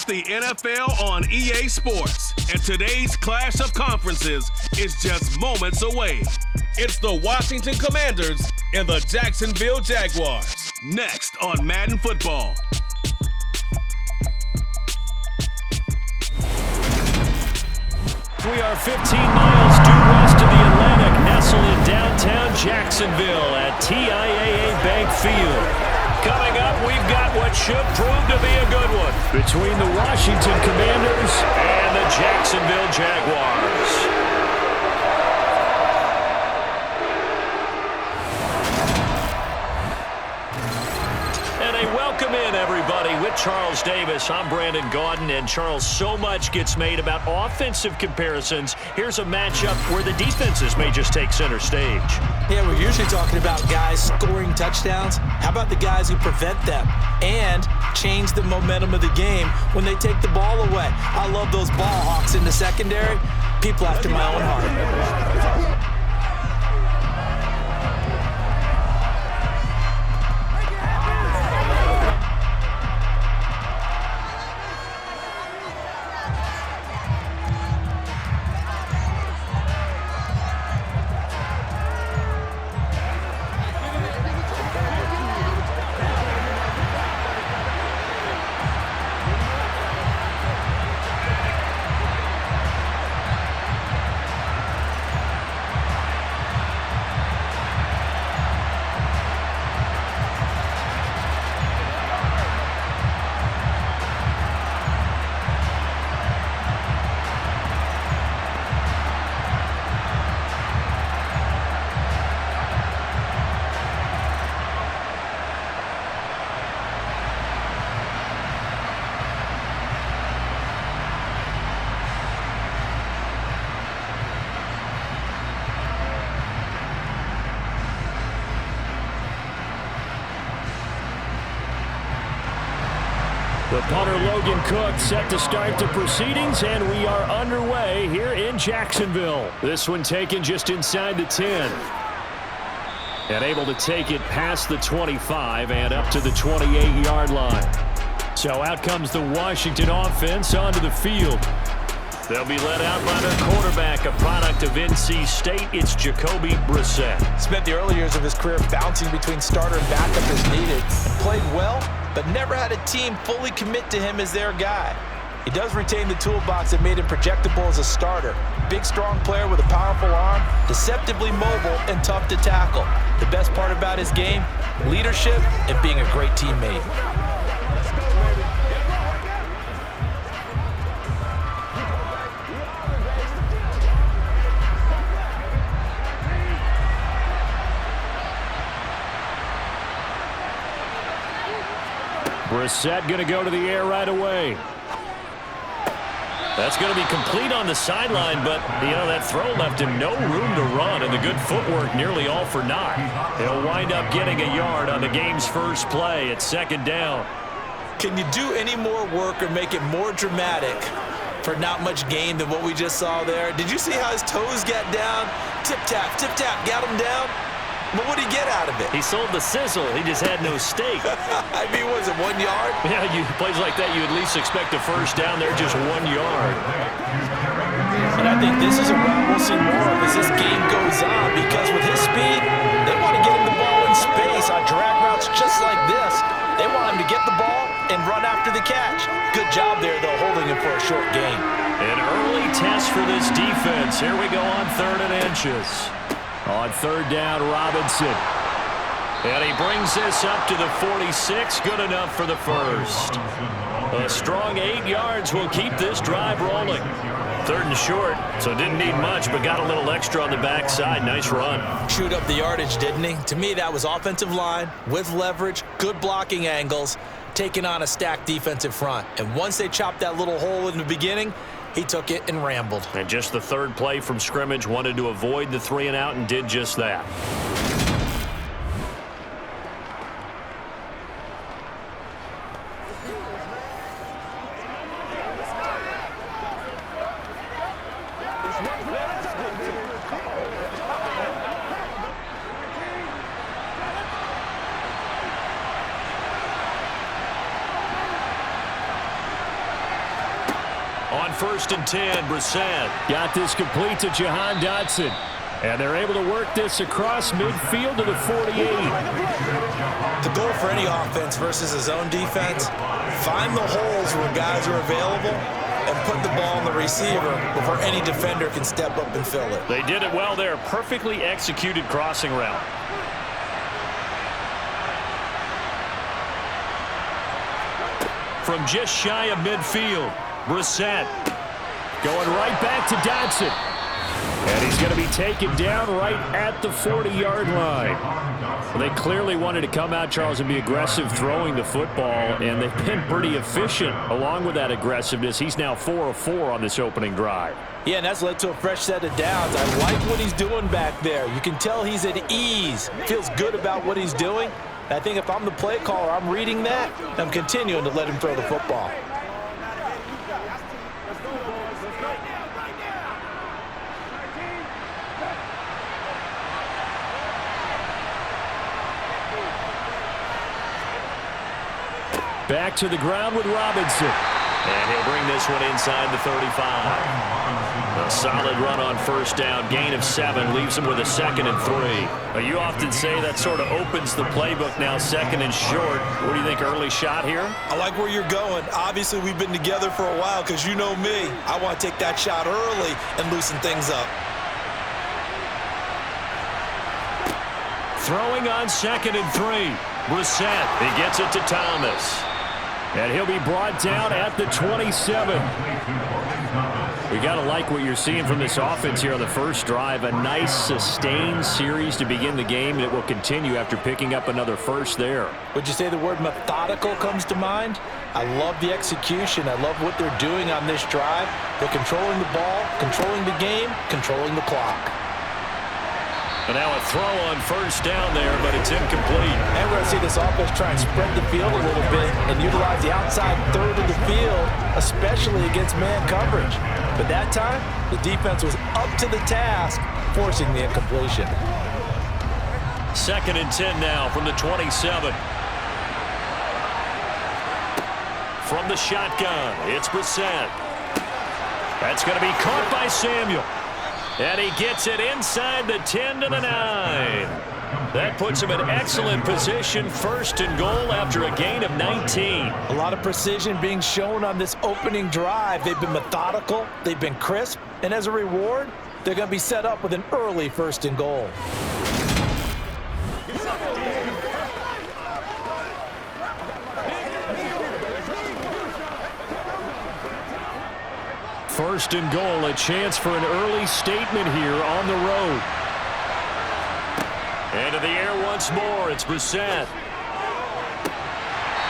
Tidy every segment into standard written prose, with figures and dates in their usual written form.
It's the NFL on EA Sports, and today's clash of conferences is just moments away. It's the Washington Commanders and the Jacksonville Jaguars. Next on Madden Football. We are 15 miles due west of the Atlantic, nestled in downtown Jacksonville at TIAA Bank Field. Coming up, we've got what should prove to be a good one between the Washington Commanders and the Jacksonville Jaguars. Welcome in, everybody. With Charles Davis, I'm Brandon Gaudin, and Charles, so much gets made about offensive comparisons. Here's a matchup where the defenses may just take center stage. Yeah, we're usually talking about guys scoring touchdowns. How about the guys who prevent them and change the momentum of the game when they take the ball away? I love those ball hawks in the secondary. People after my own heart. The punter Logan Cook set to start the proceedings, and we are underway here in Jacksonville. This one taken just inside the 10. And able to take it past the 25 and up to the 28-yard line. So out comes the Washington offense onto the field. They'll be led out by their quarterback, a product of NC State. It's Jacoby Brissett. Spent the early years of his career bouncing between starter and backup as needed, and played well, but never had a team fully commit to him as their guy. He does retain the toolbox that made him projectable as a starter. Big, strong player with a powerful arm, deceptively mobile and tough to tackle. The best part about his game, leadership and being a great teammate. Brissett going to go to the air right away. That's going to be complete on the sideline, but, that throw left him no room to run, and the good footwork nearly all for naught. He'll wind up getting a yard on the game's first play at second down. Can you do any more work or make it more dramatic for not much gain than what we just saw there? Did you see how his toes got down? Tip-tap, got him down. But what did he get out of it? He sold the sizzle. He just had no steak. I mean, was it 1 yard? Yeah, plays like that, you at least expect a first down there, just 1 yard. And I think this is a route we'll see more of as this game goes on, because with his speed, they want to get him the ball in space on drag routes just like this. They want him to get the ball and run after the catch. Good job there, though, holding him for a short gain. An early test for this defense. Here we go on 3rd and inches. On 3rd down, Robinson. And he brings this up to the 46. Good enough for the first. A strong 8 yards will keep this drive rolling. 3rd and short, so didn't need much, but got a little extra on the backside. Nice run. Chewed up the yardage, didn't he? To me, that was offensive line with leverage, good blocking angles, taking on a stacked defensive front. And once they chopped that little hole in the beginning, he took it and rambled. And just the 3rd play from scrimmage, wanted to avoid the 3 and out and did just that. on 1st and 10. Brissett got this complete to Jahan Dotson. And they're able to work this across midfield to the 48. The goal for any offense versus his own defense, find the holes where guys are available and put the ball on the receiver before any defender can step up and fill it. They did it well there. Perfectly executed crossing route. From just shy of midfield, Brissett going right back to Dotson. And he's going to be taken down right at the 40-yard line. Well, they clearly wanted to come out, Charles, and be aggressive throwing the football, and they've been pretty efficient along with that aggressiveness. He's now 4 of 4 on this opening drive. Yeah, and that's led to a fresh set of downs. I like what he's doing back there. You can tell he's at ease. Feels good about what he's doing. I think if I'm the play caller, I'm reading that, and I'm continuing to let him throw the football. Back to the ground with Robinson. And he'll bring this one inside the 35. A solid run on 1st down. Gain of 7 leaves him with a 2nd and 3. You often say that sort of opens the playbook now, 2nd and short. What do you think, early shot here? I like where you're going. Obviously, we've been together for a while because you know me. I want to take that shot early and loosen things up. Throwing on 2nd and 3. Brissett, he gets it to Thomas. And he'll be brought down at the 27. We got to like what you're seeing from this offense here on the first drive. A nice, sustained series to begin the game, and it will continue after picking up another first there. Would you say the word methodical comes to mind? I love the execution. I love what they're doing on this drive. They're controlling the ball, controlling the game, controlling the clock. And now a throw on 1st down there, but it's incomplete. And we're going to see this offense try and spread the field a little bit and utilize the outside third of the field, especially against man coverage. But that time, the defense was up to the task, forcing the incompletion. 2nd and 10 now from the 27. From the shotgun, it's Brissett. That's going to be caught by Samuel. And he gets it inside the 10 to the 9. That puts him in excellent position, 1st and goal after a gain of 19. A lot of precision being shown on this opening drive. They've been methodical, they've been crisp, and as a reward, they're going to be set up with an early 1st and goal. First and goal, a chance for an early statement here on the road. Into the air once more, it's Brissett.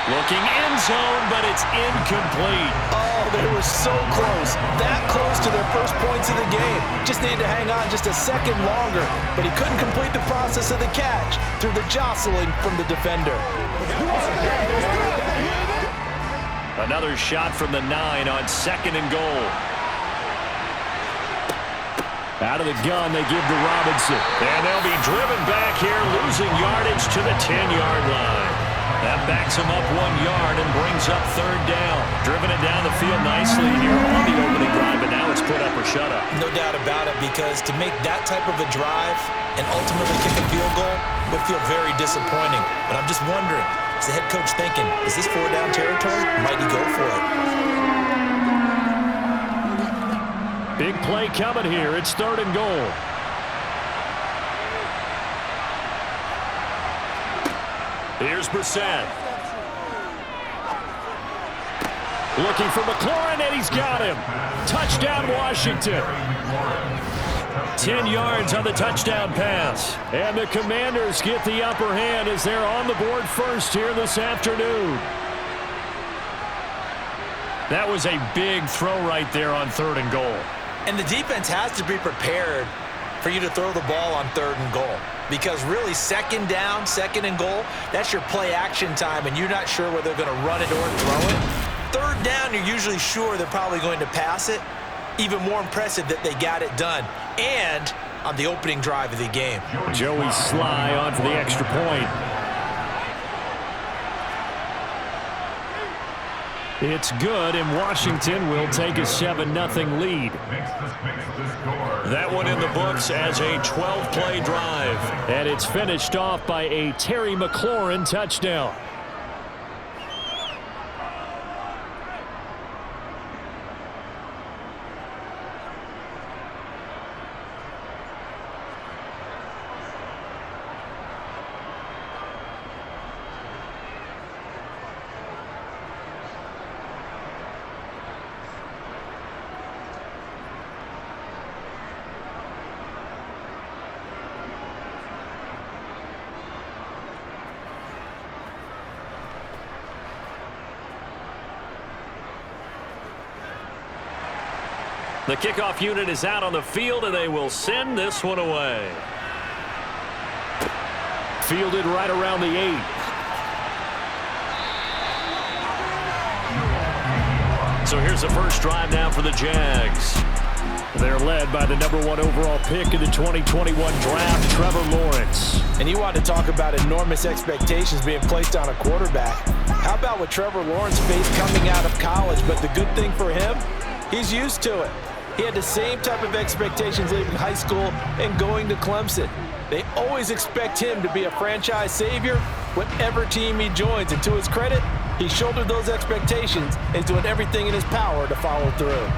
Looking end zone, but it's incomplete. Oh, they were so close. That close to their first points of the game. Just needed to hang on just a second longer, but he couldn't complete the process of the catch through the jostling from the defender. Another shot from the 9 on 2nd and goal. Out of the gun, they give to Robinson. And they'll be driven back here, losing yardage to the 10-yard line. That backs him up 1 yard and brings up 3rd down. Driven it down the field nicely here on the opening drive, but now it's put up or shut up. No doubt about it, because to make that type of a drive and ultimately kick a field goal would feel very disappointing. But I'm just wondering, is the head coach thinking, is this 4-down territory? Might he go for it? Big play coming here. It's 3rd and goal. Here's Brissett. Looking for McLaurin, and he's got him. Touchdown, Washington. 10 yards on the touchdown pass. And the Commanders get the upper hand as they're on the board first here this afternoon. That was a big throw right there on 3rd and goal. And the defense has to be prepared for you to throw the ball on 3rd and goal. Because really, 2nd down, 2nd and goal, that's your play action time, and you're not sure whether they're going to run it or throw it. 3rd down, you're usually sure they're probably going to pass it. Even more impressive that they got it done. And on the opening drive of the game. Joey Sly on for the extra point. It's good, and Washington will take a 7-0 lead. That one in the books as a 12-play drive. And it's finished off by a Terry McLaurin touchdown. The kickoff unit is out on the field, and they will send this one away. Fielded right around the 8. So here's the first drive now for the Jags. They're led by the #1 overall pick in the 2021 draft, Trevor Lawrence. And you want to talk about enormous expectations being placed on a quarterback. How about what Trevor Lawrence faced coming out of college? But the good thing for him, he's used to it. He had the same type of expectations leaving high school and going to Clemson. They always expect him to be a franchise savior, whatever team he joins. And to his credit, he shouldered those expectations and is doing everything in his power to follow through.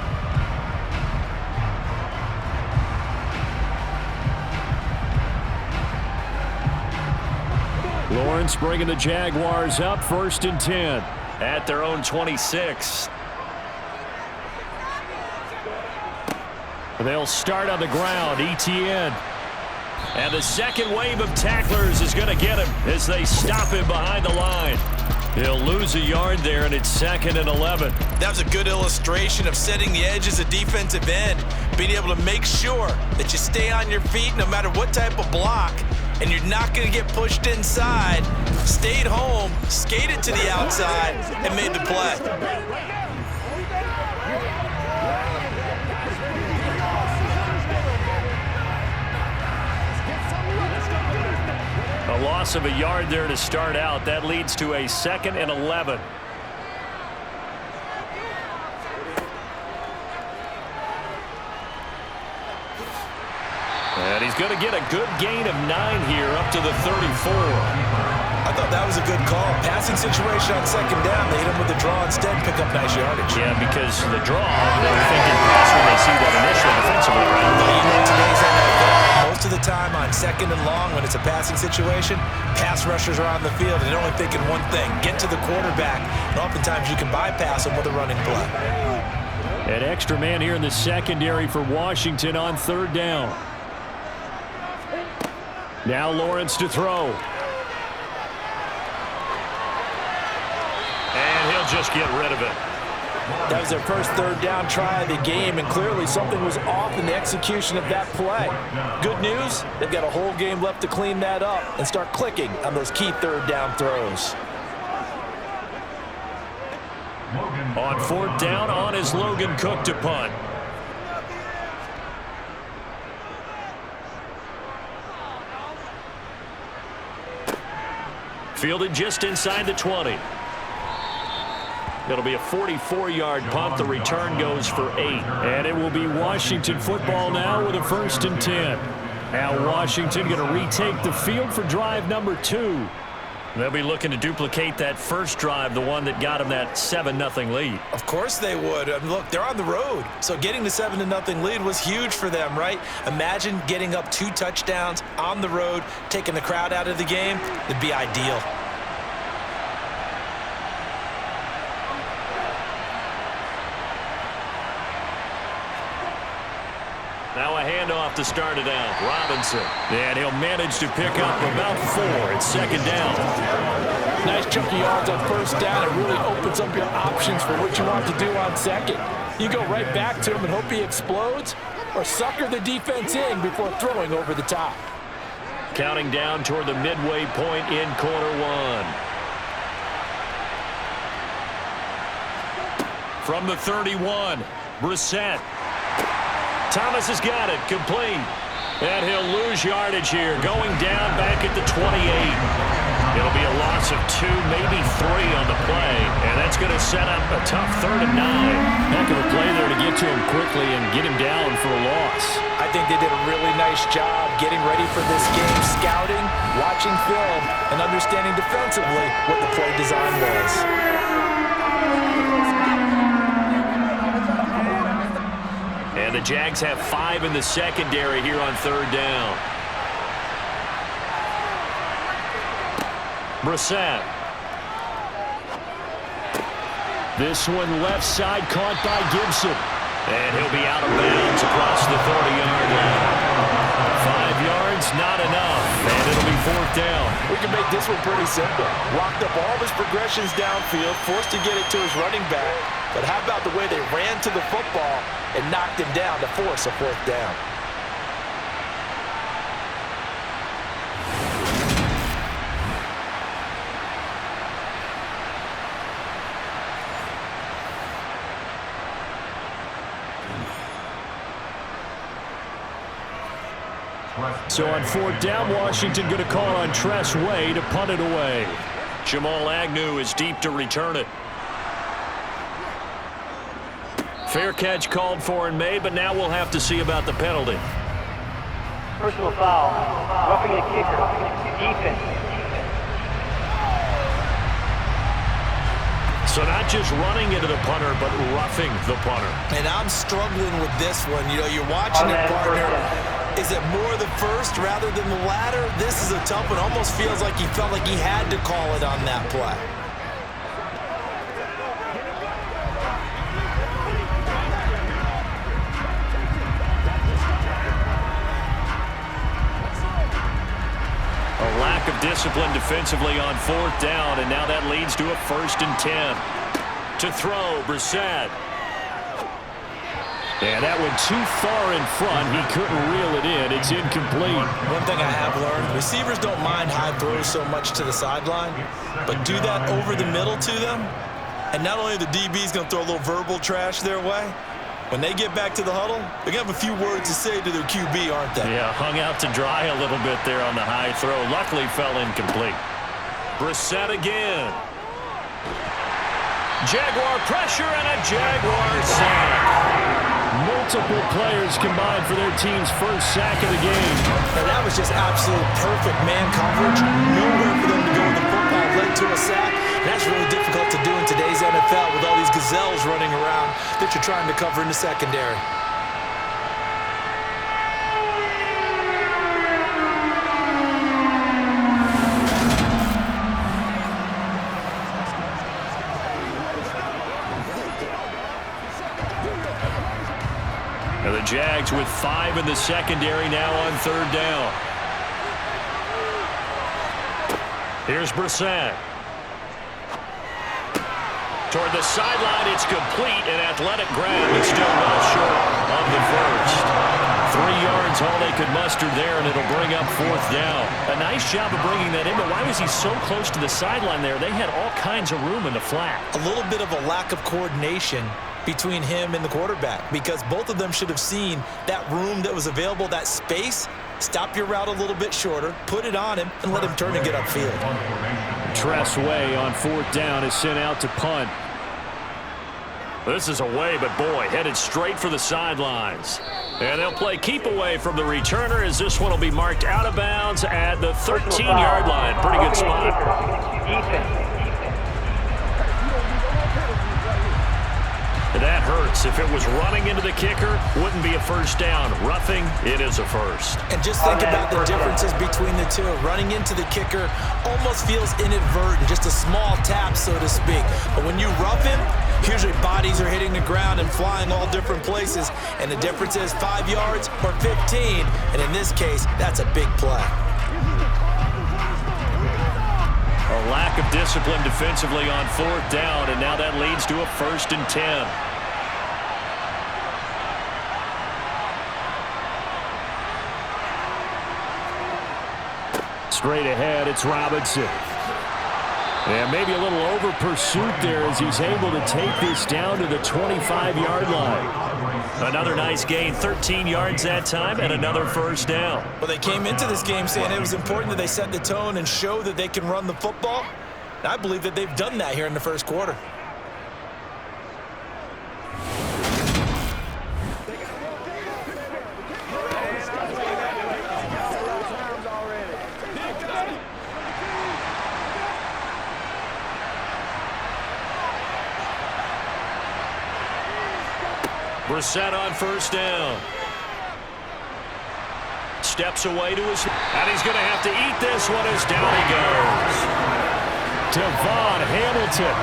Lawrence bringing the Jaguars up, 1st and 10. At their own 26. They'll start on the ground. ETN. And the second wave of tacklers is going to get him as they stop him behind the line. He'll lose a yard there, and it's 2nd and 11. That was a good illustration of setting the edge as a defensive end, being able to make sure that you stay on your feet no matter what type of block, and you're not going to get pushed inside. Stayed home, skated to the outside, and made the play. A loss of a yard there to start out. That leads to a 2nd and 11. And he's going to get a good gain of 9 here up to the 34. I thought that was a good call. Passing situation on 2nd down. They hit him with the draw instead, pick up nice yardage. Yeah, because the draw, they were thinking pass when they see that initial defensive round. But you know, today's NFL, most of the time on 2nd and long, when it's a passing situation, pass rushers are on the field and they're only thinking one thing, get to the quarterback. And oftentimes you can bypass them with a running play. An extra man here in the secondary for Washington on 3rd down. Now Lawrence to throw. And he'll just get rid of it. That was their first 3rd down try of the game, and clearly something was off in the execution of that play. Good news, they've got a whole game left to clean that up and start clicking on those key 3rd down throws. On 4th down, on is Logan Cook to punt. Fielded just inside the 20. It'll be a 44-yard punt. The return goes for 8. And it will be Washington football now with a 1st and 10. Now Washington going to retake the field for drive number 2. They'll be looking to duplicate that first drive, the one that got them that 7-0 lead. Of course they would. I mean, look, they're on the road. So getting the 7-0 lead was huge for them, right? Imagine getting up 2 touchdowns on the road, taking the crowd out of the game. It'd be ideal. Now a handoff to start it out. Robinson. And he'll manage to pick up about 4. It's 2nd down. Nice chunky yards on 1st down. It really opens up your options for what you want to do on 2nd. You go right back to him and hope he explodes, or sucker the defense in before throwing over the top. Counting down toward the midway point in quarter 1. From the 31, Brissett. Thomas has got it, complete. And he'll lose yardage here, going down back at the 28. It'll be a loss of 2, maybe 3 on the play, and that's going to set up a tough 3rd and 9. Heck of a play there to get to him quickly and get him down for a loss. I think they did a really nice job getting ready for this game, scouting, watching film, and understanding defensively what the play design was. And the Jags have 5 in the secondary here on 3rd down. Brissett. This one left side caught by Gibson. And he'll be out of bounds across the 30-yard line. 5 yards, not enough, and it'll be 4th down. We can make this one pretty simple. Locked up all of his progressions downfield, forced to get it to his running back. But how about the way they ran to the football and knocked him down to force a 4th down? So on 4th down, Washington going to call on Tress Way to punt it away. Jamal Agnew is deep to return it. Fair catch called for and made, but now we'll have to see about the penalty. Personal foul, roughing a kicker, defense. So not just running into the punter, but roughing the punter. And I'm struggling with this one. You know, you're watching it, partner. Is it more the first rather than the latter? This is a tough one. Almost feels like he felt like he had to call it on that play. A lack of discipline defensively on 4th down, and now that leads to a 1st and 10. To throw, Brissett. And that went too far in front. He couldn't reel it in. It's incomplete. One thing I have learned, receivers don't mind high throws so much to the sideline, but do that over the middle to them, and not only the DB's going to throw a little verbal trash their way, when they get back to the huddle, they're going to have a few words to say to their QB, aren't they? Yeah, hung out to dry a little bit there on the high throw. Luckily fell incomplete. Brissett again. Jaguar pressure and a Jaguar sack. Multiple players combined for their team's first sack of the game. And that was just absolute perfect man coverage. Nowhere for them to go with the football led to a sack. And that's really difficult to do in today's NFL with all these gazelles running around that you're trying to cover in the secondary. And the Jags with 5 in the secondary now on 3rd down. Here's Brissett. Toward the sideline, it's complete. An athletic grab, but still well short of the first. 3 yards, all they could muster there, and it'll bring up 4th down. A nice job of bringing that in, but why was he so close to the sideline there? They had all kinds of room in the flat. A little bit of a lack of coordination between him and the quarterback, because both of them should have seen that room that was available, that space. Stop your route a little bit shorter, put it on him, and let him turn and get upfield. Tress Way on 4th down is sent out to punt. This is away, but boy, headed straight for the sidelines. And they'll play keep away from the returner as this one will be marked out of bounds at the 13-yard line. Pretty good spot. That hurts. If it was running into the kicker, wouldn't be a first down. Roughing, it is a first. And just think about the differences between the two. Running into the kicker almost feels inadvertent, just a small tap, so to speak. But when you rough him, usually bodies are hitting the ground and flying all different places. And the difference is 5 yards or 15. And in this case, that's a big play. A lack of discipline defensively on 4th down, and now that leads to a 1st and 10. Straight ahead, it's Robinson. And maybe a little over pursuit there as he's able to take this down to the 25-yard line. Another nice gain, 13 yards that time, and another first down. Well, they came into this game saying it was important that they set the tone and show that they can run the football. And I believe that they've done that here in the first quarter. Brissett on first down. Steps away to his... And he's going to have to eat this one as down he goes. Devon Hamilton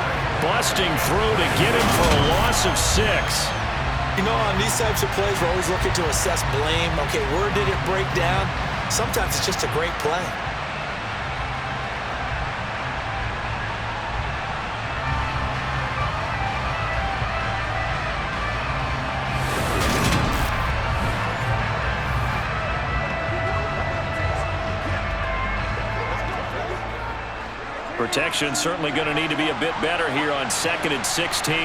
busting through to get him for a loss of 6. You know, on these types of plays, we're always looking to assess blame. Okay, where did it break down? Sometimes it's just a great play. Protection certainly going to need to be a bit better here on 2nd and 16.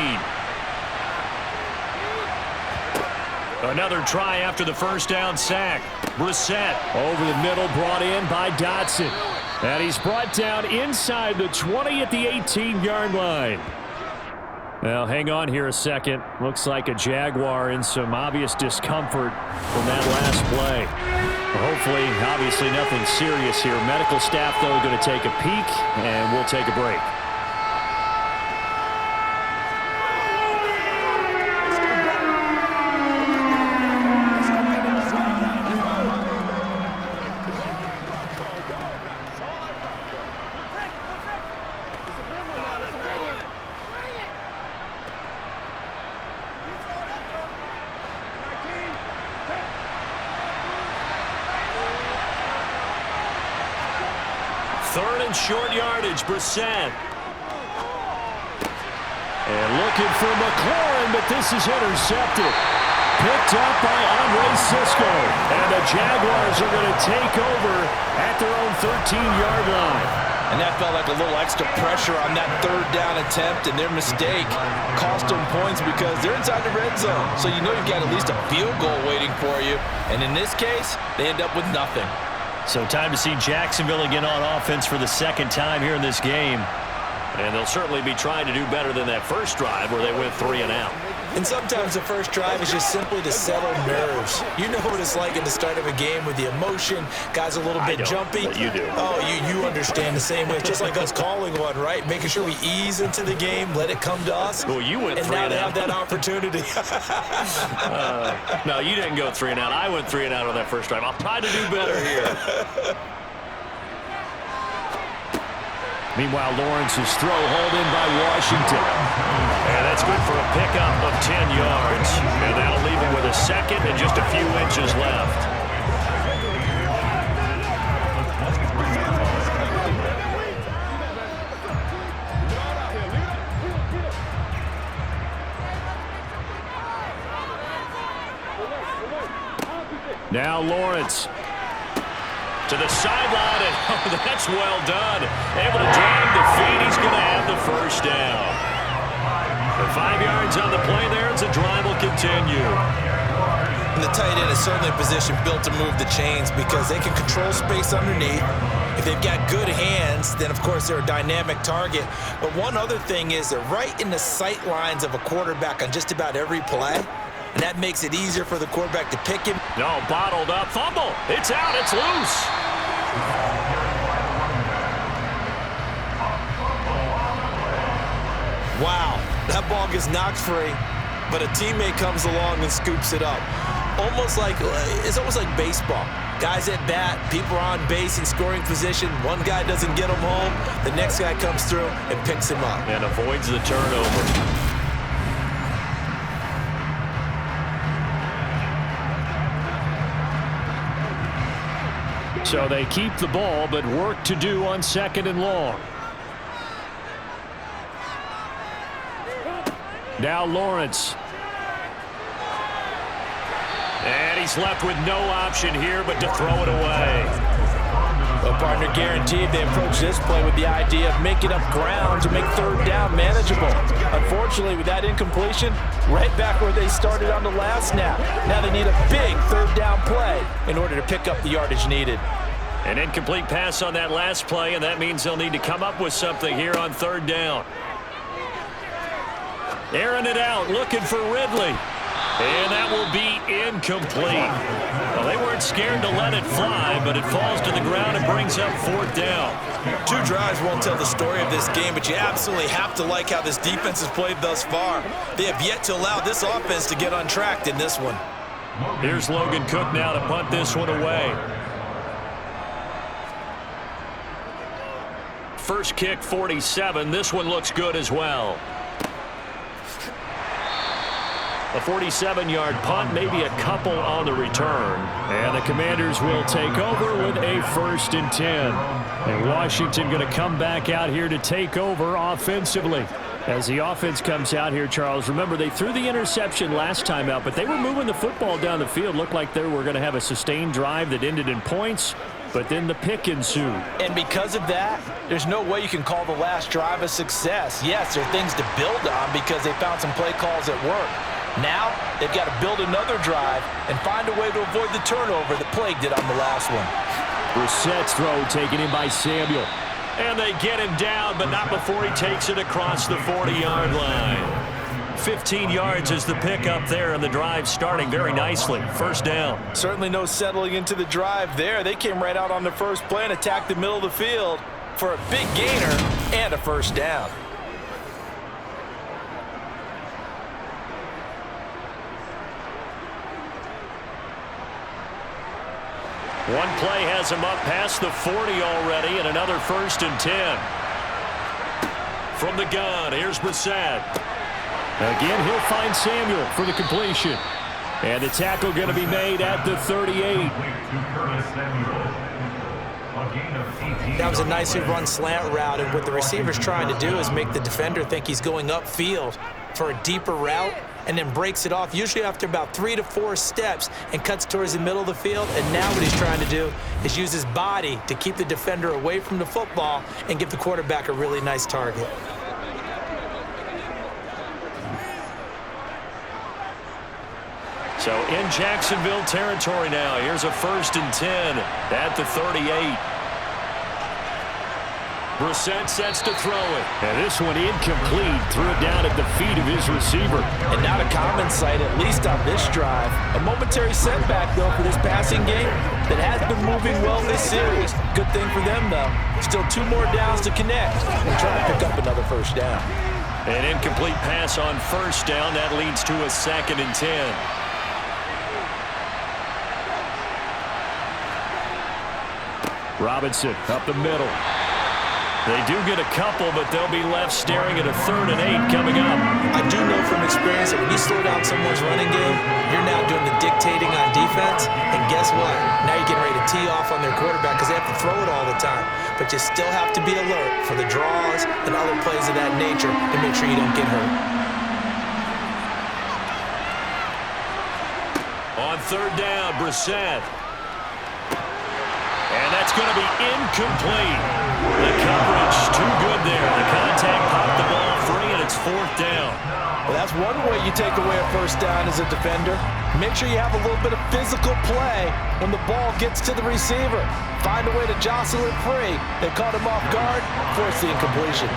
Another try after the first down sack. Brissett over the middle, brought in by Dotson. And he's brought down inside the 20 at the 18-yard line. Well, hang on here a second. Looks like a Jaguar in some obvious discomfort from that last play. Hopefully, obviously nothing serious here. Medical staff, though, going to take a peek, and we'll take a break. Third and short yardage, Brissett. And looking for McLaurin, but this is intercepted. Picked up by Andre Cisco. And the Jaguars are going to take over at their own 13-yard line. And that felt like a little extra pressure on that third down attempt, and their mistake cost them points because they're inside the red zone. So you know you've got at least a field goal waiting for you. And in this case, they end up with nothing. So time to see Jacksonville again on offense for the second time here in this game. And they'll certainly be trying to do better than that first drive where they went 3 and out. And sometimes the first drive is just simply to settle nerves. You know what it's like in the start of a game with the emotion. Guys a little bit jumpy. But you do. Oh, you understand the same way. It's just like us calling one, right? Making sure we ease into the game, let it come to us. Well, you went 3 and out. And now out. they have that opportunity. No, you didn't go 3 and out. I went 3 and out on that first drive. I'll try to do better here. Meanwhile, Lawrence's throw hauled in by Washington. And that's good for a pickup of 10 yards. And that'll leave him with a second and just a few inches left. Now Lawrence. To the sideline, and oh, that's well done. Able to drag the feet. He's going to have the first down. For 5 yards on the play there, as the drive will continue. And the tight end is certainly a position built to move the chains because they can control space underneath. If they've got good hands, then, of course, they're a dynamic target. But one other thing is they're right in the sight lines of a quarterback on just about every play. And that makes it easier for the quarterback to pick him. No, bottled up. Fumble. It's out. It's loose. Wow. That ball gets knocked free, but a teammate comes along and scoops it up. It's almost like baseball. Guys at bat, people are on base in scoring position. One guy doesn't get him home. The next guy comes through and picks him up. And avoids the turnover. So they keep the ball, but work to do on 2nd and long. Now Lawrence. And he's left with no option here but to throw it away. Well, partner, guaranteed they approach this play with the idea of making up ground to make third down manageable. Unfortunately, with that incompletion, right back where they started on the last snap. Now they need a big third down play in order to pick up the yardage needed. An incomplete pass on that last play, and that means they'll need to come up with something here on third down. Airing it out, looking for Ridley. And that will be incomplete. Well, they weren't scared to let it fly, but it falls to the ground and brings up fourth down. 2 drives won't tell the story of this game, but you absolutely have to like how this defense has played thus far. They have yet to allow this offense to get untracked in this one. Here's Logan Cook now to punt this one away. First kick, 47. This one looks good as well. A 47-yard punt, maybe a couple on the return. And the Commanders will take over with a 1st and 10. And Washington going to come back out here to take over offensively. As the offense comes out here, Charles, remember they threw the interception last time out, but they were moving the football down the field. Looked like they were going to have a sustained drive that ended in points, but then the pick ensued. And because of that, there's no way you can call the last drive a success. Yes, there are things to build on because they found some play calls that work. Now, they've got to build another drive and find a way to avoid the turnover that plagued it on the last one. Brissett's throw taken in by Samuel. And they get him down, but not before he takes it across the 40-yard line. 15 yards is the pickup there, and the drive starting very nicely. First down. Certainly no settling into the drive there. They came right out on the first play and attacked the middle of the field for a big gainer and a first down. One play has him up past the 40 already, and another 1st and 10. From the gun, here's Brissett. Again, he'll find Samuel for the completion. And the tackle going to be made at the 38. That was a nicely run slant route, and what the receiver's trying to do is make the defender think he's going upfield for a deeper route, and then breaks it off, usually after about 3 to 4 steps, and cuts towards the middle of the field. And now what he's trying to do is use his body to keep the defender away from the football and give the quarterback a really nice target. So in Jacksonville territory now, here's a 1st and 10 at the 38. Brissett sets to throw it. And this one incomplete. Threw it down at the feet of his receiver. And not a common sight, at least on this drive. A momentary setback, though, for this passing game that has been moving well this series. Good thing for them, though. Still 2 more downs to connect and try to pick up another first down. An incomplete pass on first down. That leads to a 2nd and 10. Robinson up the middle. They do get a couple, but they'll be left staring at a 3rd and 8 coming up. I do know from experience that when you slow down someone's running game, you're now doing the dictating on defense. And guess what? Now you're getting ready to tee off on their quarterback because they have to throw it all the time. But you still have to be alert for the draws and other plays of that nature to make sure you don't get hurt. On 3rd down, Brissett. And that's going to be incomplete. The coverage too good there. The contact popped the ball free, and it's 4th down. Well, that's one way you take away a first down as a defender. Make sure you have a little bit of physical play when the ball gets to the receiver. Find a way to jostle it free. They caught him off guard, force the incompletion.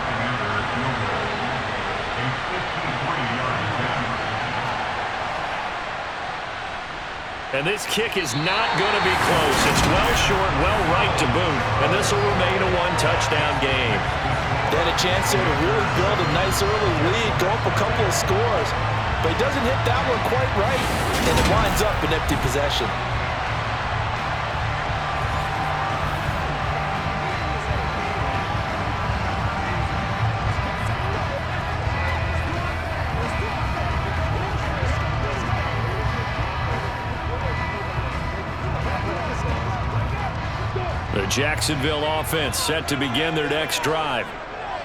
And this kick is not going to be close. It's well short, well right to boot. And this will remain a 1-touchdown game. They had a chance there to really build a nice early lead, go up a couple of scores. But he doesn't hit that one quite right, and it winds up an empty possession. The Jacksonville offense set to begin their next drive.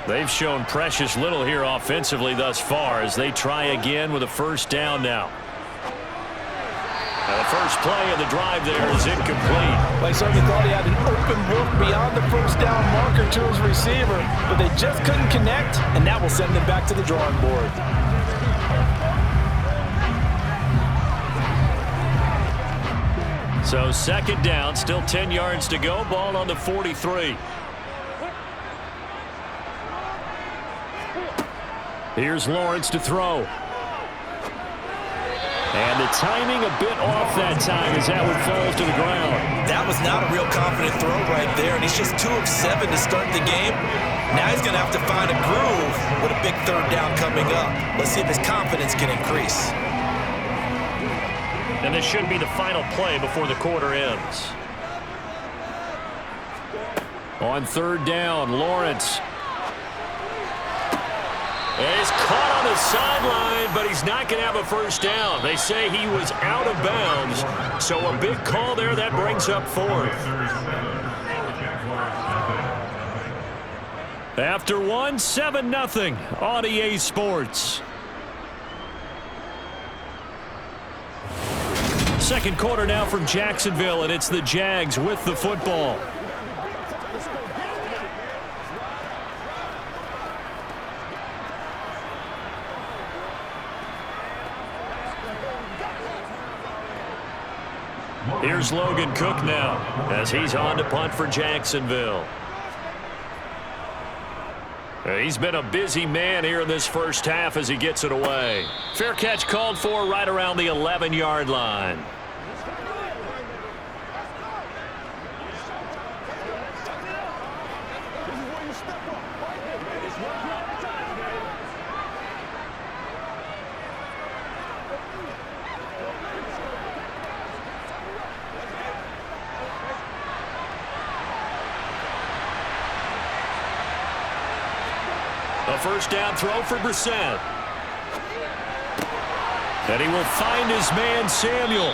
They've shown precious little here offensively thus far as they try again with a first down now. And the first play of the drive there is incomplete. Well, he certainly thought he had an open look beyond the first down marker to his receiver, but they just couldn't connect, and that will send them back to the drawing board. So second down, still 10 yards to go. Ball on the 43. Here's Lawrence to throw. And the timing a bit off that time as that one falls to the ground. That was not a real confident throw right there, and he's just 2 of 7 to start the game. Now he's going to have to find a groove with a big third down coming up. Let's see if his confidence can increase. And this should be the final play before the quarter ends. On third down, Lawrence. And he's caught on the sideline, but he's not going to have a first down. They say he was out of bounds. So a big call there that brings up fourth. After one, 7-0 on EA Sports. Second quarter now from Jacksonville, and it's the Jags with the football. Here's Logan Cook now as he's on to punt for Jacksonville. He's been a busy man here in this first half as he gets it away. Fair catch called for right around the 11-yard line. A first down throw for Brissett. And he will find his man Samuel.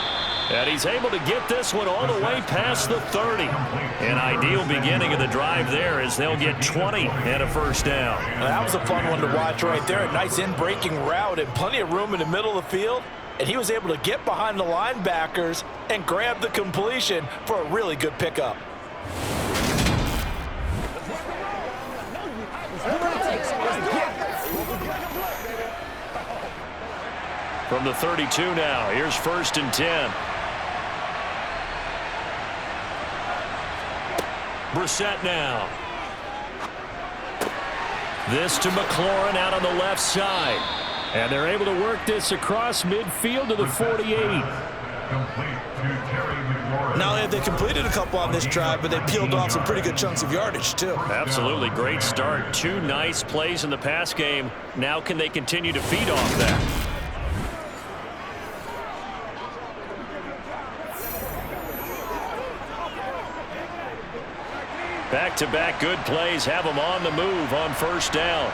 And he's able to get this one all the way past the 30. An ideal beginning of the drive there as they'll get 20 and a first down. Now, that was a fun one to watch right there. A nice in-breaking route and plenty of room in the middle of the field. And he was able to get behind the linebackers and grab the completion for a really good pickup. From the 32 now, here's 1st and 10. Brissett now. This to McLaurin out on the left side. And they're able to work this across midfield to the 48. Not only have they completed a couple on this drive, but they peeled off some pretty good chunks of yardage, too. Absolutely great start. 2 nice plays in the pass game. Now can they continue to feed off that? Back-to-back good plays have them on the move on first down.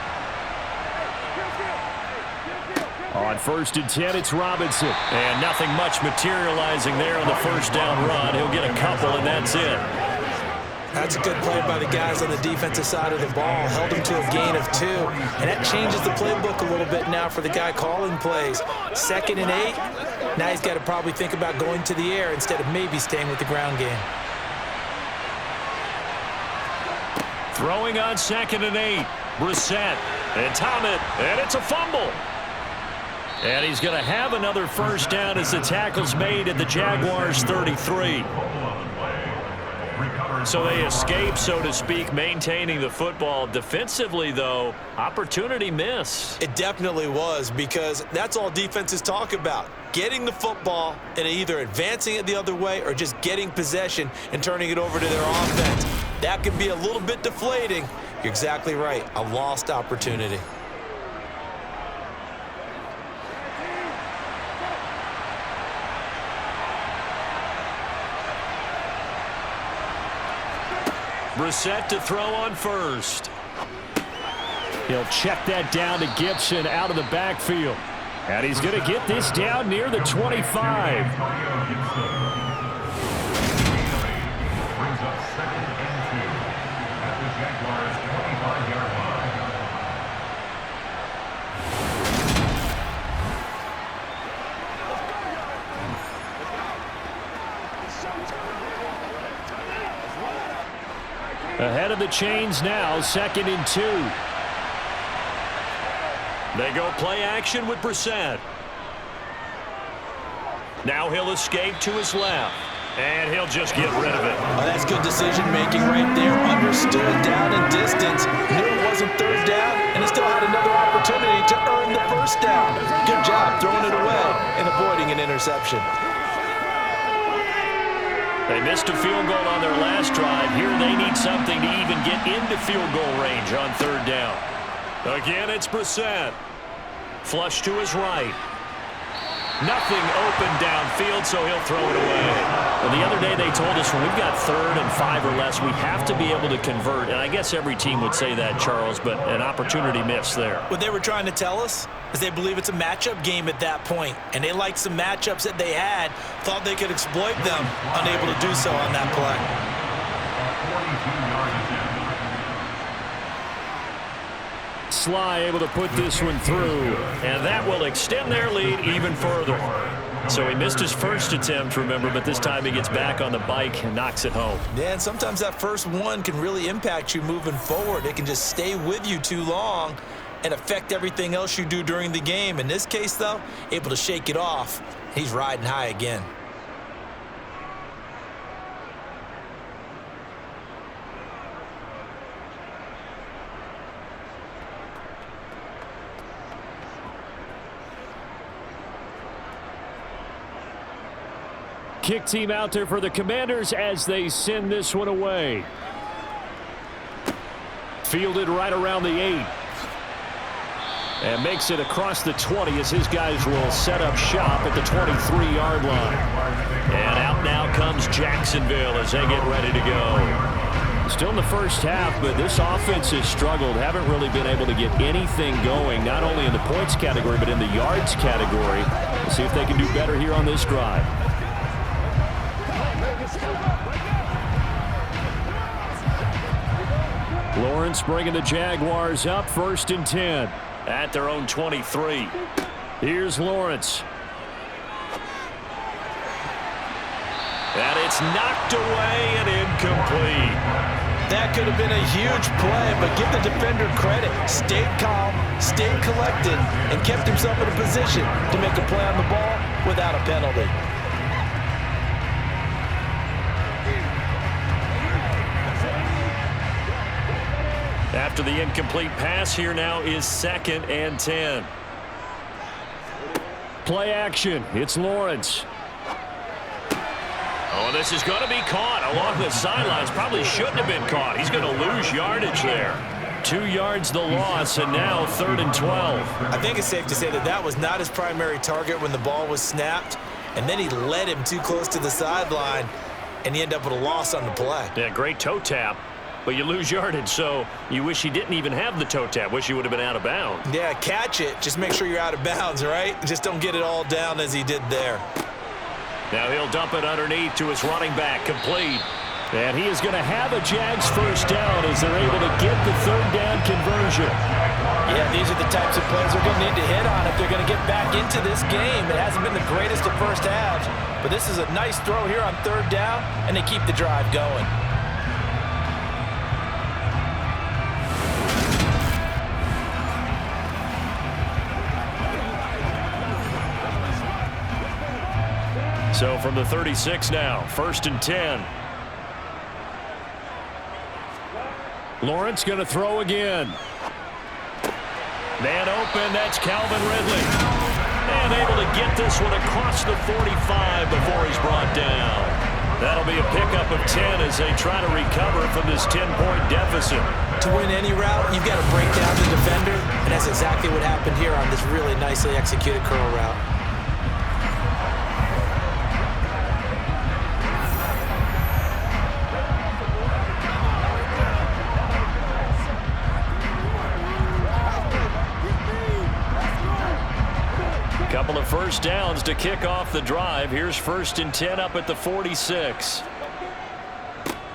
On 1st and 10, it's Robinson. And nothing much materializing there on the first down run. He'll get a couple, and that's it. That's a good play by the guys on the defensive side of the ball. Held him to a gain of 2. And that changes the playbook a little bit now for the guy calling plays. 2nd and 8. Now he's got to probably think about going to the air instead of maybe staying with the ground game. Throwing on 2nd and 8. Brissett. And Thomas. And it's a fumble. And he's going to have another first down as the tackle's made at the Jaguars' 33. So they escape, so to speak, maintaining the football. Defensively, though, opportunity miss. It definitely was, because that's all defenses talk about. Getting the football and either advancing it the other way or just getting possession and turning it over to their offense. That can be a little bit deflating. You're exactly right. A lost opportunity. Brissett to throw on first. He'll check that down to Gibson out of the backfield. And he's going to get this down near the 25. Ahead of the chains now, 2nd and 2. They go play action with Brissett. Now he'll escape to his left. And he'll just get rid of it. Oh, that's good decision-making right there. Understood down and distance. Knew it wasn't 3rd down, and he still had another opportunity to earn the 1st down. Good job throwing it away and avoiding an interception. They missed a field goal on their last drive. Here they need something to even get into field goal range on 3rd down. Again, it's Brissett. Flush to his right. Nothing open downfield, so he'll throw it away. Well, the other day they told us when we've got 3rd and 5 or less, we have to be able to convert. And I guess every team would say that, Charles, but an opportunity missed there. What they were trying to tell us is they believe it's a matchup game at that point, and they liked some matchups that they had, thought they could exploit them, unable to do so on that play. Sly able to put this one through, and that will extend their lead even further. So he missed his first attempt, remember, but this time he gets back on the bike and knocks it home. Yeah, and sometimes that first one can really impact you moving forward. It can just stay with you too long and affect everything else you do during the game. In this case, though, able to shake it off. He's riding high again. Kick team out there for the Commanders as they send this one away. Fielded right around the 8. And makes it across the 20 as his guys will set up shop at the 23-yard line. And out now comes Jacksonville as they get ready to go. Still in the first half, but this offense has struggled. Haven't really been able to get anything going, not only in the points category, but in the yards category. We'll see if they can do better here on this drive. Lawrence bringing the Jaguars up, 1st and 10. At their own 23. Here's Lawrence. And it's knocked away and incomplete. That could have been a huge play, but give the defender credit. Stayed calm, stayed collected, and kept himself in a position to make a play on the ball without a penalty. After the incomplete pass, here now is 2nd and 10. Play action. It's Lawrence. Oh, this is going to be caught along the sidelines. Probably shouldn't have been caught. He's going to lose yardage there. 2 yards the loss, and now 3rd and 12. I think it's safe to say that that was not his primary target when the ball was snapped, and then he led him too close to the sideline, and he ended up with a loss on the play. Yeah, great toe tap. But you lose yardage, so you wish he didn't even have the toe tap. Wish he would have been out of bounds. Yeah, catch it. Just make sure you're out of bounds, right? Just don't get it all down as he did there. Now he'll dump it underneath to his running back, complete. And he is going to have a Jags 1st down as they're able to get the 3rd down conversion. Yeah, these are the types of plays they're going to need to hit on if they're going to get back into this game. It hasn't been the greatest of first halves, but this is a nice throw here on 3rd down, and they keep the drive going. So from the 36 now, 1st and 10. Lawrence going to throw again. Man open, that's Calvin Ridley. And able to get this one across the 45 before he's brought down. That'll be a pickup of 10 as they try to recover from this 10-point deficit. To win any route, you've got to break down the defender, and that's exactly what happened here on this really nicely executed curl route. Couple of first downs to kick off the drive. Here's 1st and 10 up at the 46.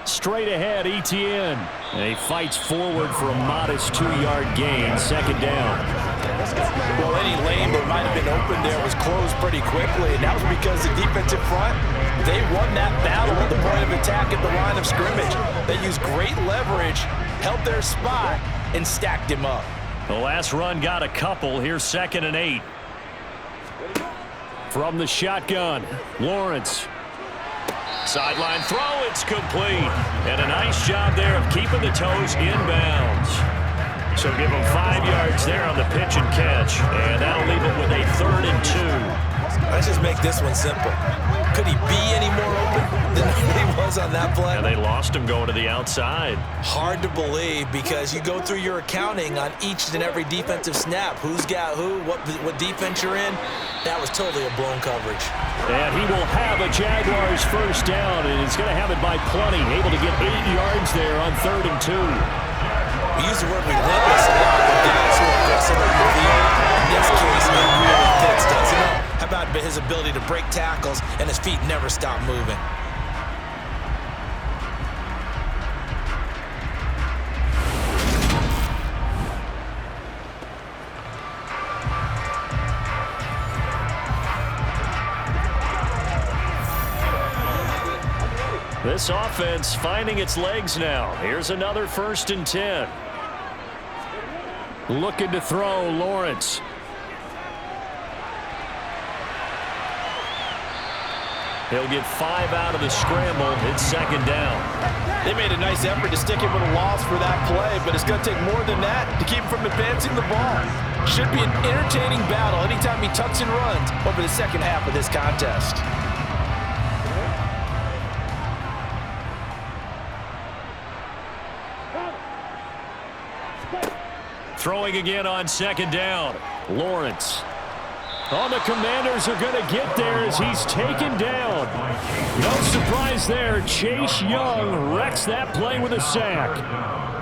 Straight ahead, Etienne. And he fights forward for a modest 2-yard gain. 2nd down. Well, any lane that might have been open there was closed pretty quickly, and that was because the defensive front, they won that battle at the point of attack at the line of scrimmage. They used great leverage, held their spot, and stacked him up. The last run got a couple. Here's 2nd and 8. From the shotgun, Lawrence. Sideline throw, it's complete. And a nice job there of keeping the toes inbounds. So give him 5 yards there on the pitch and catch. And that'll leave him with a 3rd and 2. Let's just make this one simple. Could he be any more open than he was on that play? And they lost him going to the outside. Hard to believe because you go through your accounting on each and every defensive snap. Who's got who, what defense you're in. That was totally a blown coverage. And he will have a Jaguars first down, and he's going to have it by plenty. Able to get 8 yards there on 3rd and 2. We use the word relentless a lot with guys who are aggressive in the field. In this case, it really fits, doesn't it? How about his ability to break tackles and his feet never stop moving? This offense finding its legs now. Here's another 1st and 10. Looking to throw, Lawrence. He'll get 5 out of the scramble. It's 2nd down. They made a nice effort to stick him with a loss for that play, but it's going to take more than that to keep him from advancing the ball. Should be an entertaining battle anytime he tucks and runs over the second half of this contest. Throwing again on 2nd down. Lawrence. Oh, the Commanders are going to get there as he's taken down. No surprise there. Chase Young wrecks that play with a sack.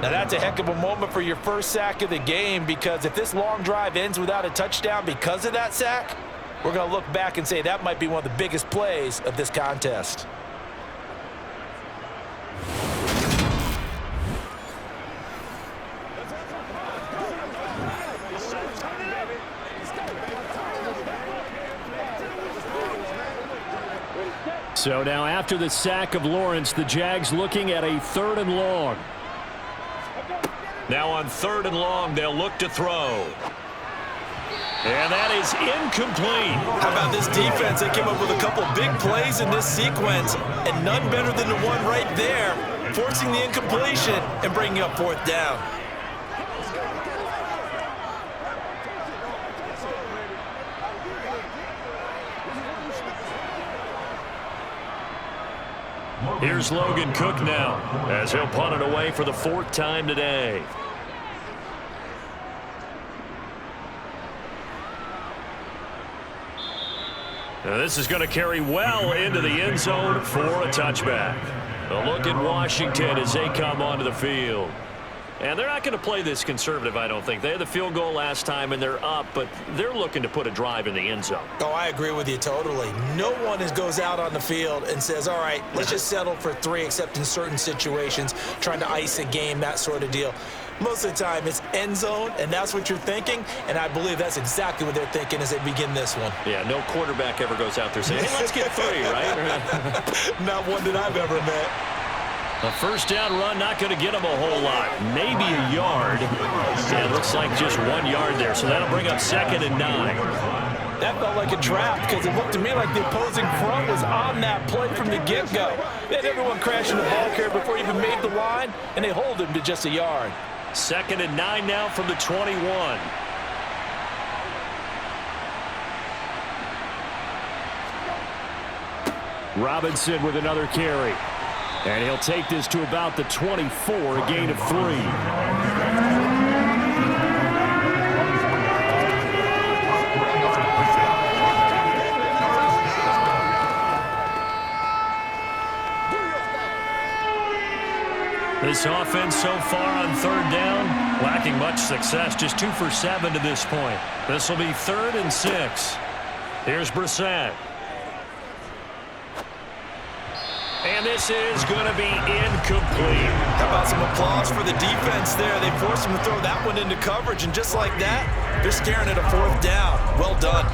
Now that's a heck of a moment for your first sack of the game, because if this long drive ends without a touchdown because of that sack, we're going to look back and say that might be one of the biggest plays of this contest. So now after the sack of Lawrence, the Jags looking at a 3rd and long. Now on 3rd and long, they'll look to throw. And that is incomplete. How about this defense? They came up with a couple big plays in this sequence, and none better than the one right there, forcing the incompletion and bringing up 4th down. Here's Logan Cook now, as he'll punt it away for the 4th time today. Now this is going to carry well into the end zone for a touchback. A look at Washington as they come onto the field. And they're not going to play this conservative, I don't think. They had the field goal last time, and they're up, but they're looking to put a drive in the end zone. Oh, I agree with you totally. No one goes out on the field and says, all right, let's just settle for 3, except in certain situations, trying to ice a game, that sort of deal. Most of the time, it's end zone, and that's what you're thinking, and I believe that's exactly what they're thinking as they begin this one. Yeah, no quarterback ever goes out there saying, hey, let's get 3, right? Not one that I've ever met. A 1st down run, not going to get him a whole lot. Maybe a yard. Yeah, it looks like just 1 yard there, so that'll bring up 2nd and 9. That felt like a trap because it looked to me like the opposing front was on that play from the get-go. They had everyone crashing the ball carrier before he even made the line, and they hold him to just a yard. 2nd and 9 now from the 21. Robinson with another carry. And he'll take this to about the 24, a gain of 3. This offense so far on 3rd down, lacking much success, just 2 for 7 to this point. This will be 3rd and 6. Here's Brissett. And this is going to be incomplete. How about some applause for the defense there? They forced him to throw that one into coverage, and just like that, they're staring at a 4th down. Well done.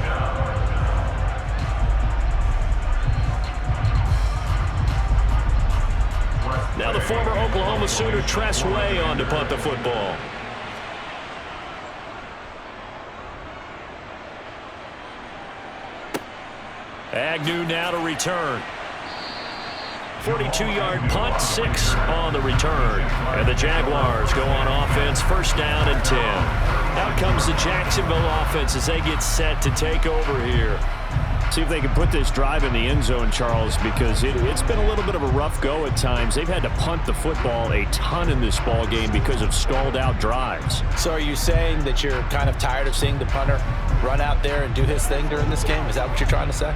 Now the former Oklahoma Sooner Tress Way on to punt the football. Agnew now to return. 42-yard punt, 6 on the return. And the Jaguars go on offense, 1st down and 10. Out comes the Jacksonville offense as they get set to take over here. See if they can put this drive in the end zone, Charles, because it's been a little bit of a rough go at times. They've had to punt the football a ton in this ball game because of stalled out drives. So are you saying that you're kind of tired of seeing the punter run out there and do his thing during this game? Is that what you're trying to say?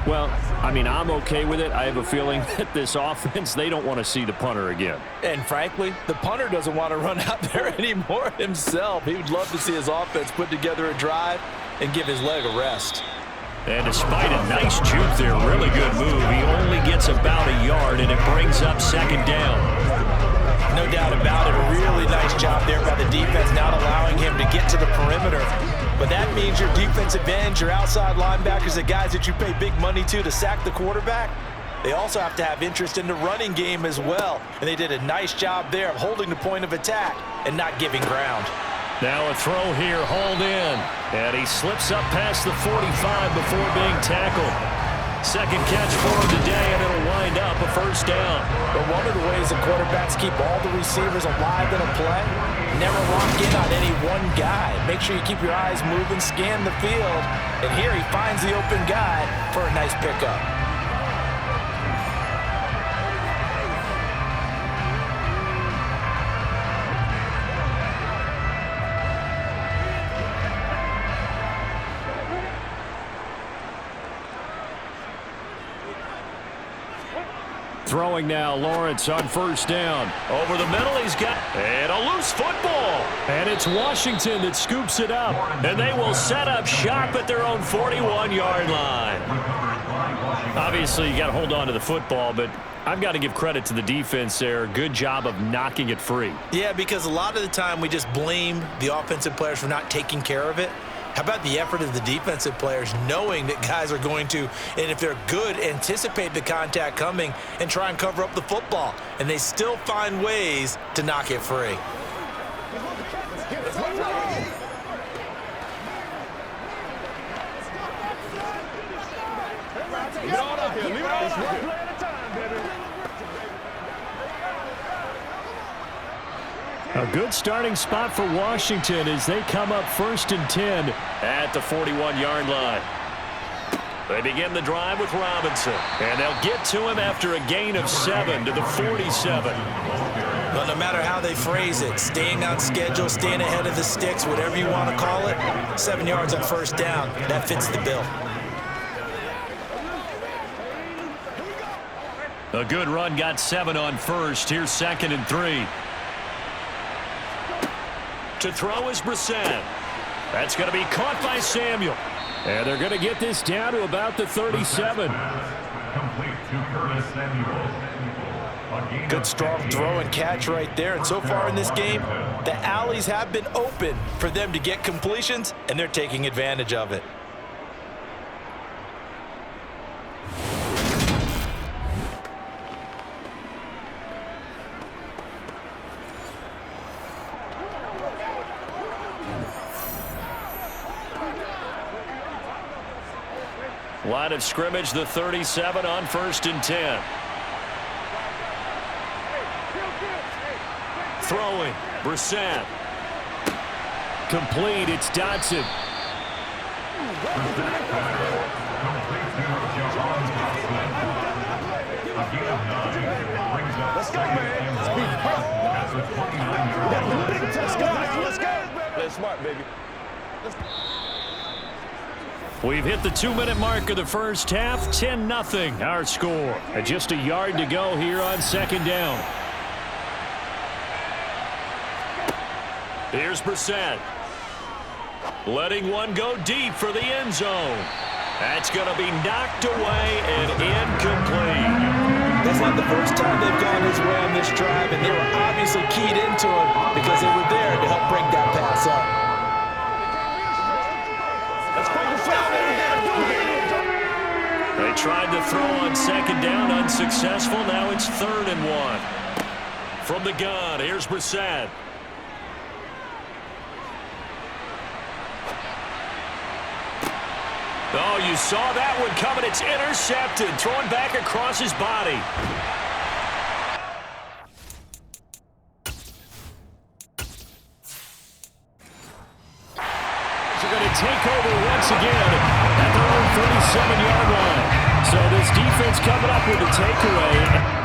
Well, I mean, I'm okay with it. I have a feeling that this offense, they don't want to see the punter again. And frankly, the punter doesn't want to run out there anymore himself. He would love to see his offense put together a drive and give his leg a rest. And despite a nice juke there, really good move, he only gets about a yard, and it brings up 2nd down. No doubt about it. A really nice job there by the defense, not allowing him to get to the perimeter. But that means your defensive ends, your outside linebackers, the guys that you pay big money to sack the quarterback, they also have to have interest in the running game as well. And they did a nice job there of holding the point of attack and not giving ground. Now a throw here, hauled in. And he slips up past the 45 before being tackled. 2nd catch for him today, and it'll wind up a 1st down. But one of the ways the quarterbacks keep all the receivers alive in a play, never lock in on any one guy. Make sure you keep your eyes moving, scan the field. And here he finds the open guy for a nice pickup. Throwing now, Lawrence on 1st down. Over the middle, he's got and a loose football. And it's Washington that scoops it up. And they will set up shop at their own 41-yard line. Obviously, you got to hold on to the football, but I've got to give credit to the defense there. Good job of knocking it free. Yeah, because a lot of the time we just blame the offensive players for not taking care of it. How about the effort of the defensive players knowing that guys are going to, and if they're good, anticipate the contact coming and try and cover up the football. And they still find ways to knock it free. A good starting spot for Washington as they come up 1st and 10 at the 41-yard line. They begin the drive with Robinson, and they'll get to him after a gain of 7 to the 47. But no matter how they phrase it, staying on schedule, staying ahead of the sticks, whatever you want to call it, 7 yards on 1st down, that fits the bill. A good run got 7 on 1st. Here's 2nd and 3. To throw is Brissett. That's going to be caught by Samuel. And they're going to get this down to about the 37. Good strong throw and catch right there. And so far in this game, the alleys have been open for them to get completions, and they're taking advantage of it. Line of scrimmage, the 37 on 1st and 10. Throwing, Brissett. Complete, it's Dotson. Let's go, man. Let's go. Play smart, baby. We've hit the 2-minute mark of the first half. 10-0 our score. And just a yard to go here on 2nd down. Here's Brissett. Letting one go deep for the end zone. That's going to be knocked away and incomplete. That's not the first time they've gone his way on this drive, and they were obviously keyed into him because they were there to help break that pass up. They tried to throw on second down, unsuccessful. Now it's 3rd and 1. From the gun, here's Brissett. Oh, you saw that one coming. It's intercepted. Thrown back across his body. They're going to take over once again at their own 37-yard line. So this defense coming up with a takeaway.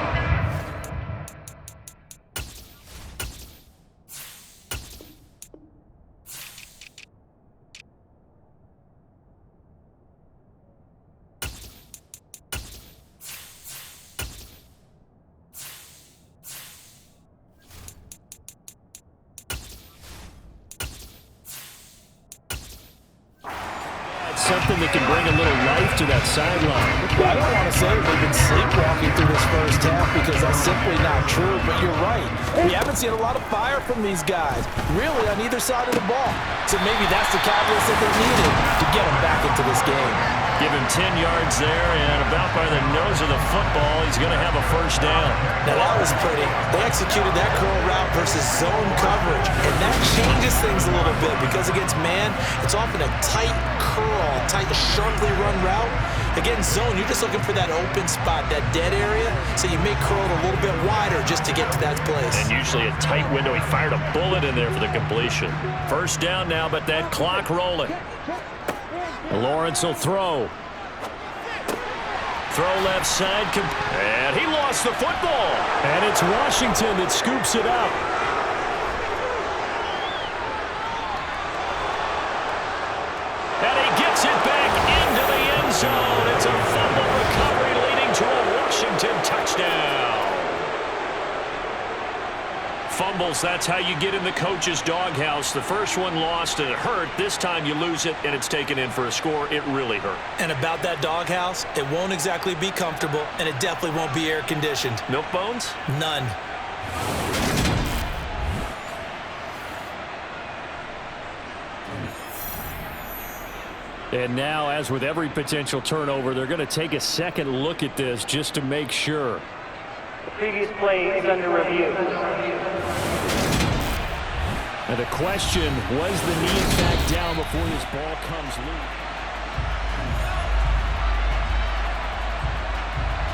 Something that can bring a little life to that sideline. Well, I don't want to say they've been sleepwalking through this first half because that's simply not true, but you're right. We haven't seen a lot of fire from these guys, really, on either side of the ball. So maybe that's the catalyst that they needed to get them back into this game. Give him 10 yards there, and about by the nose of the football, he's going to have a first down. Now, that was pretty. They executed that curl route versus zone coverage, and that changes things a little bit because against man, it's often a tight curl, tight, sharply run route. Against zone, you're just looking for that open spot, that dead area, so you may curl it a little bit wider just to get to that place. And usually a tight window. He fired a bullet in there for the completion. First down now, but that clock rolling. Lawrence will throw. Throw left side, and he lost the football. And it's Washington that scoops it up. And he gets it back into the end zone. It's a fumble recovery leading to a Washington touchdown. Fumbles, that's how you get in the coach's doghouse. The first one lost and it hurt. This time you lose it and it's taken in for a score. It really hurt. And about that doghouse, it won't exactly be comfortable, and it definitely won't be air-conditioned. Milk bones? None. And now, as with every potential turnover, they're going to take a second look at this just to make sure. The previous play is under review. And the question, was the knee in fact down before this ball comes loose?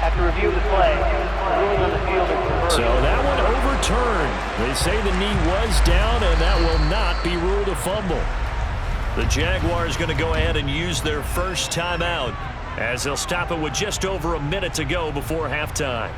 After review of the play, the ruling on the field is reversed. So that one overturned. They say the knee was down, and that will not be ruled a fumble. The Jaguars going to go ahead and use their first timeout as they'll stop it with just over a minute to go before halftime.